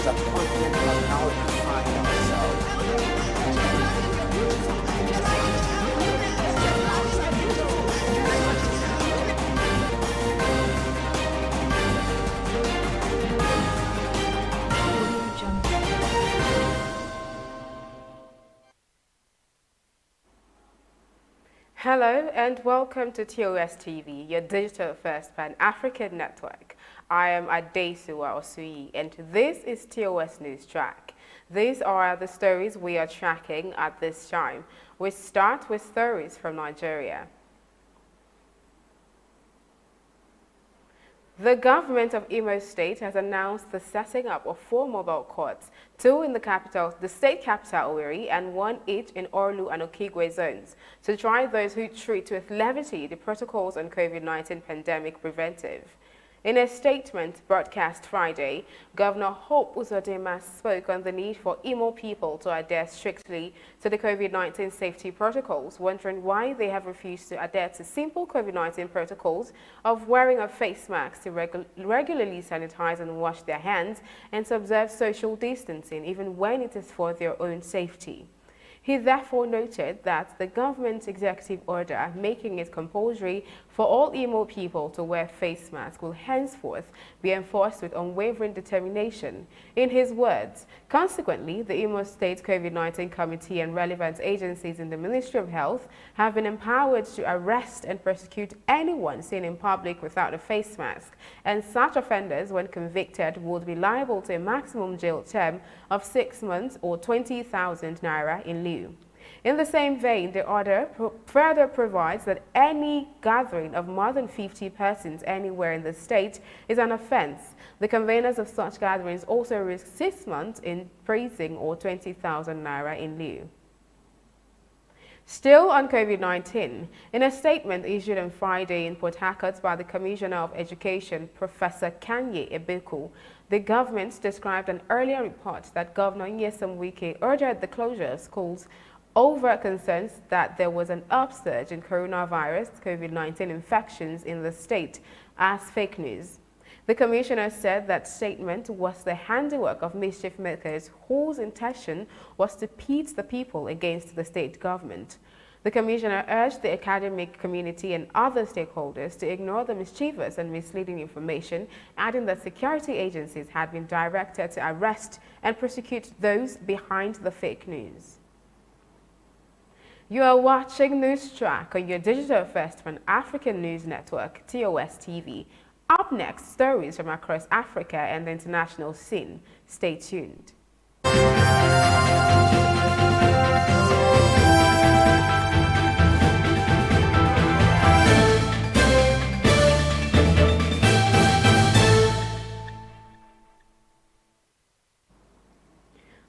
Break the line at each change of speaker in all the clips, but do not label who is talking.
subcontinent have now defined ourselves.
Hello and welcome to Tostv, your digital-first Pan-African network. I am Adesuwa Osui and this is TOS News Track. These are the stories we are tracking at this time. We start with stories from Nigeria. The government of Imo State has announced the setting up of 4 mobile courts, 2 in the state capital Owerri and 1 each in Orlu and Okigwe zones, to try those who treat with levity the protocols on COVID-19 pandemic preventive. In a statement broadcast Friday, Governor Hope Uzodinma spoke on the need for Imo people to adhere strictly to the COVID-19 safety protocols, wondering why they have refused to adhere to simple COVID-19 protocols of wearing a face mask to regularly sanitize and wash their hands and to observe social distancing even when it is for their own safety. He therefore noted that the government's executive order making it compulsory for all Imo people to wear face masks will henceforth be enforced with unwavering determination. In his words, consequently, the Imo State COVID-19 Committee and relevant agencies in the Ministry of Health have been empowered to arrest and prosecute anyone seen in public without a face mask, and such offenders, when convicted, would be liable to a maximum jail term of 6 months or 20,000 naira in lieu. In the same vein, the order further provides that any gathering of more than 50 persons anywhere in the state is an offense. The conveners of such gatherings also risk 6 months in prison or 20,000 naira in lieu. Still on COVID-19, in a statement issued on Friday in Port Harcourt by the Commissioner of Education, Professor Kanye Ebeku, the government described an earlier report that Governor Nyesom Wike ordered the closure of schools over concerns that there was an upsurge in coronavirus COVID-19 infections in the state as fake news. The commissioner said that statement was the handiwork of mischief makers whose intention was to pit the people against the state government. The commissioner urged the academic community and other stakeholders to ignore the mischievous and misleading information, adding that security agencies had been directed to arrest and prosecute those behind the fake news. You are watching News Track on your digital-first Pan-African news network, TOS TV. Up next, stories from across Africa and the international scene. Stay tuned.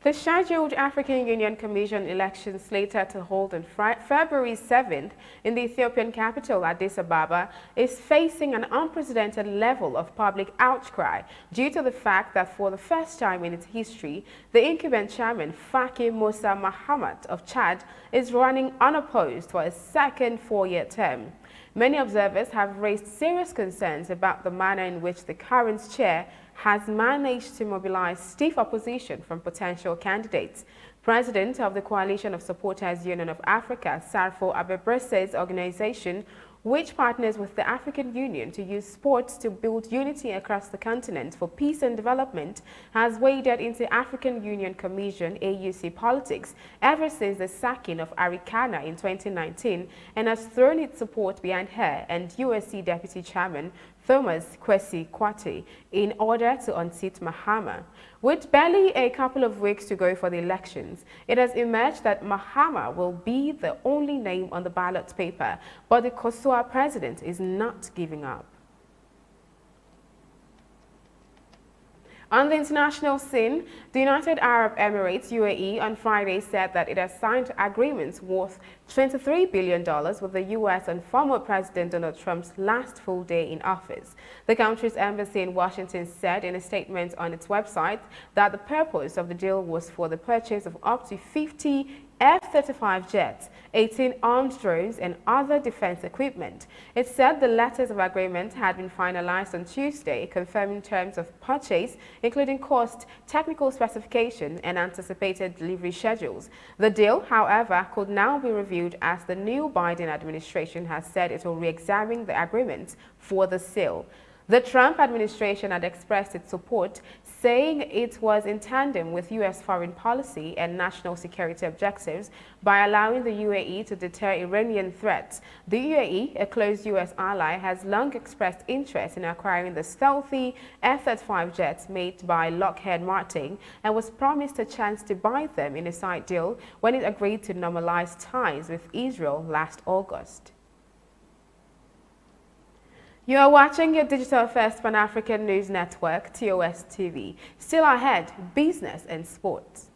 The scheduled African Union Commission election slated to hold on February 7th in the Ethiopian capital Addis Ababa is facing an unprecedented level of public outcry due to the fact that for the first time in its history, the incumbent chairman Faki Musa Mahamat of Chad is running unopposed for a second 4-year term. Many observers have raised serious concerns about the manner in which the current chair has managed to mobilize stiff opposition from potential candidates. President of the Coalition of Supporters Union of Africa, Sarfo Abebrese's organization, which partners with the African Union to use sports to build unity across the continent for peace and development, has waded into African Union Commission AUC politics ever since the sacking of Arikana in 2019 and has thrown its support behind her and USC Deputy Chairman Thomas Kwesi Kwate in order to unseat Mahama. With barely a couple of weeks to go for the elections, it has emerged that Mahama will be the only name on the ballot paper, but the Kosovo president is not giving up. On the international scene, the United Arab Emirates, UAE, on Friday said that it has signed agreements worth $23 billion with the U.S. on former President Donald Trump's last full day in office. The country's embassy in Washington said in a statement on its website that the purpose of the deal was for the purchase of up to 50 F-35 jets, 18 armed drones, and other defense equipment. It said the letters of agreement had been finalized on Tuesday, confirming terms of purchase, including cost, technical specification, and anticipated delivery schedules. The deal, however, could now be reviewed as the new Biden administration has said it will re-examine the agreement for the sale. The Trump administration had expressed its support, saying it was in tandem with U.S. foreign policy and national security objectives by allowing the UAE to deter Iranian threats. The UAE, a close U.S. ally, has long expressed interest in acquiring the stealthy F-35 jets made by Lockheed Martin and was promised a chance to buy them in a side deal when it agreed to normalize ties with Israel last August. You are watching your digital first Pan-African news network, Tostv. Still ahead, business and sports.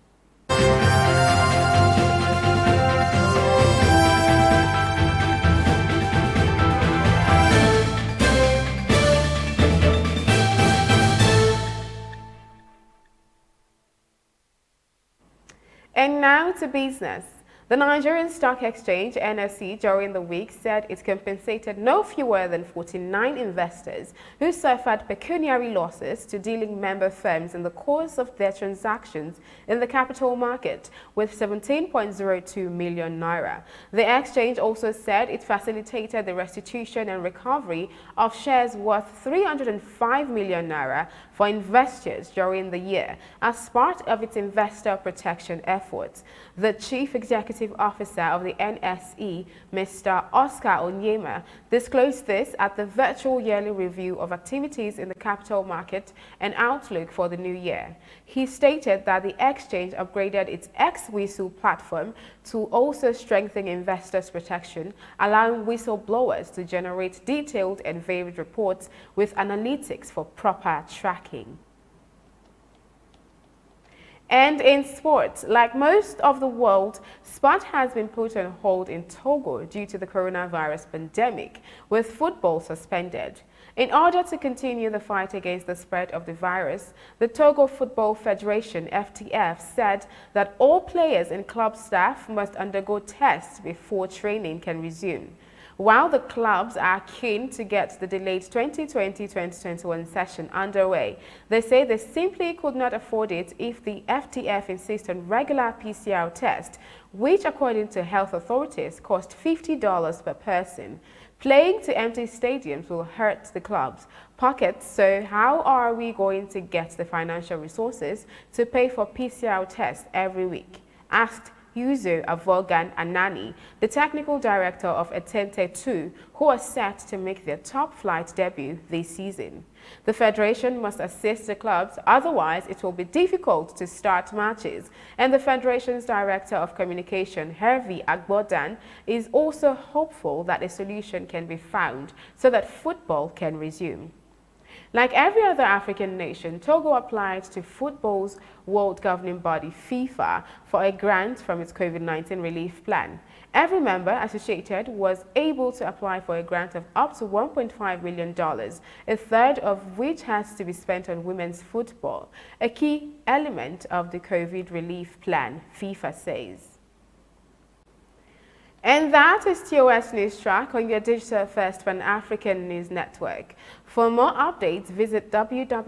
And now to business. The Nigerian Stock Exchange, NSE, during the week said it compensated no fewer than 49 investors who suffered pecuniary losses to dealing member firms in the course of their transactions in the capital market, with 17.02 million naira. The exchange also said it facilitated the restitution and recovery of shares worth 305 million naira for investors during the year as part of its investor protection efforts. The chief executive officer of the NSE, Mr. Oscar Onyema, disclosed this at the virtual yearly review of activities in the capital market and outlook for the new year. He stated that the exchange upgraded its X-Whistle platform to also strengthen investors' protection, allowing whistleblowers to generate detailed and varied reports with analytics for proper tracking. And in sports, like most of the world, sport has been put on hold in Togo due to the coronavirus pandemic, with football suspended. In order to continue the fight against the spread of the virus, the Togo Football Federation, FTF, said that all players and club staff must undergo tests before training can resume. While the clubs are keen to get the delayed 2020-2021 session underway, they say they simply could not afford it if the FTF insists on regular PCR tests, which according to health authorities cost $50 per person. Playing to empty stadiums will hurt the club's pockets, so how are we going to get the financial resources to pay for PCR tests every week? Asked Yuzo Avogan Anani, the technical director of Etente 2, who are set to make their top flight debut this season. The federation must assist the clubs, otherwise it will be difficult to start matches. And the federation's director of communication, Hervey Agbodan, is also hopeful that a solution can be found so that football can resume. Like every other African nation, Togo applied to football's world governing body, FIFA, for a grant from its COVID-19 relief plan. Every member associated was able to apply for a grant of up to $1.5 million, a third of which has to be spent on women's football, a key element of the COVID relief plan, FIFA says. And that is TOS News Track on your digital first Pan-African news network. For more updates, visit www.TOSTV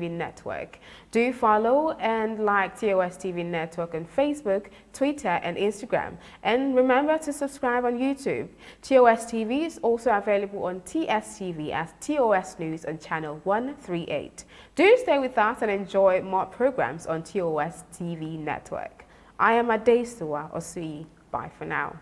Network. Do follow and like TOS TV Network on Facebook, Twitter, and Instagram. And remember to subscribe on YouTube. TOS TV is also available on TSTV as TOS News on channel 138. Do stay with us and enjoy more programs on TOS TV Network. I am Adesuwa Osui. Bye for now.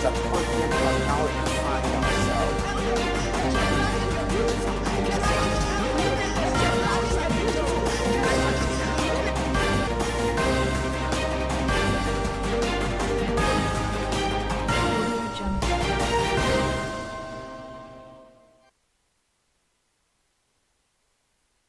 subcontinent